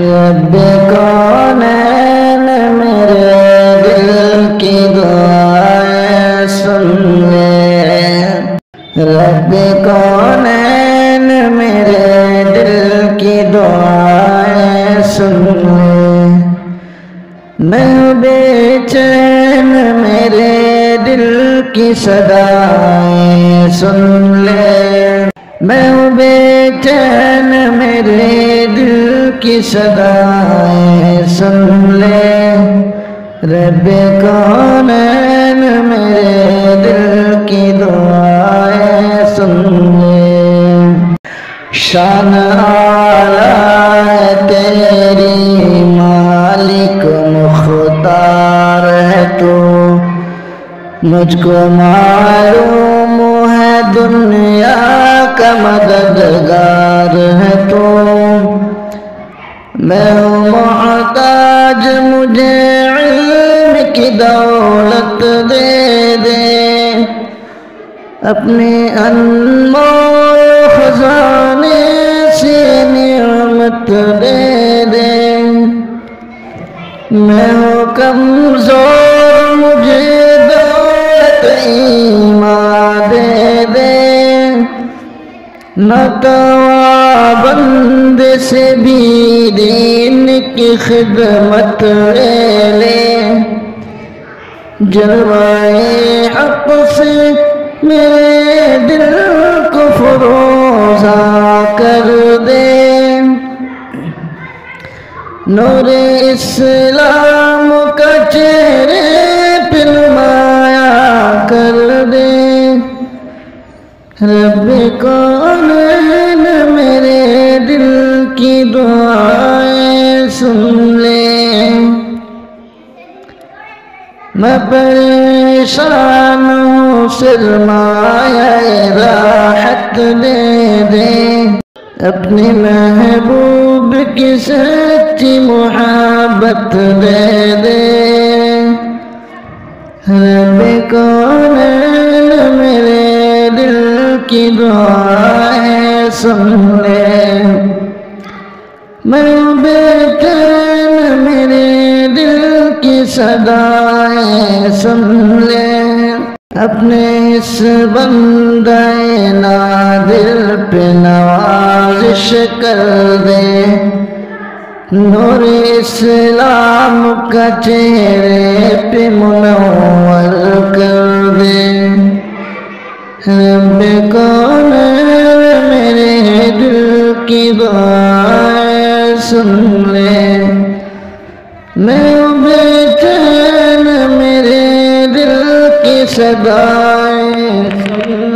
रब कौनैन मेरे दिल की दुआएं सुन ले। रब कौनैन मेरे दिल की दुआएं सुन ले। मैं बेचैन मेरे दिल की सदाएं सुन ले। मैं बेचैन मेरे दिल की सदाएं सुन ले। रब कौनैन मेरे दिल की दुआएं सुन ले। शान आला है तेरी मालिक मुख्तार है तू। मुझको मालूम है दुनिया का मददगार है तू। मैं मोहताज मुझे इल्म की दौलत दे दे। अपने अनमोल खजाने से नियामत दे दे। मैं हूँ कमजोर मुझे दौलत ईमान दे दे। नतवा बंदे से भी दीन की खिदमत ले ले। जलवाए हक से मेरे दिल को फरोजा कर दे। नूरे इस्लाम का चेहरे पे नुमाया कर दे। रब कौनैन मेरे दिल की दुआएं सुन ले। मैं परेशान हूँ सरमाया राहत दे दे। अपने महबूब की सच्ची मोहब्बत दे दे। रब कौनैन मेरे दिल की दुआएं सुन ले। मैं बेचैन मेरे दिल की सदाएं सुन ले। अपने इस बंदे नादिल पे नवाजिश कर दे। नूर इस्लाम का चेहरे पे मुनव्वर कर दे। रब कौनैन मेरे दिल की दुआएं सुन ले। मैं बेचैन मेरे दिल की सदाएं सुन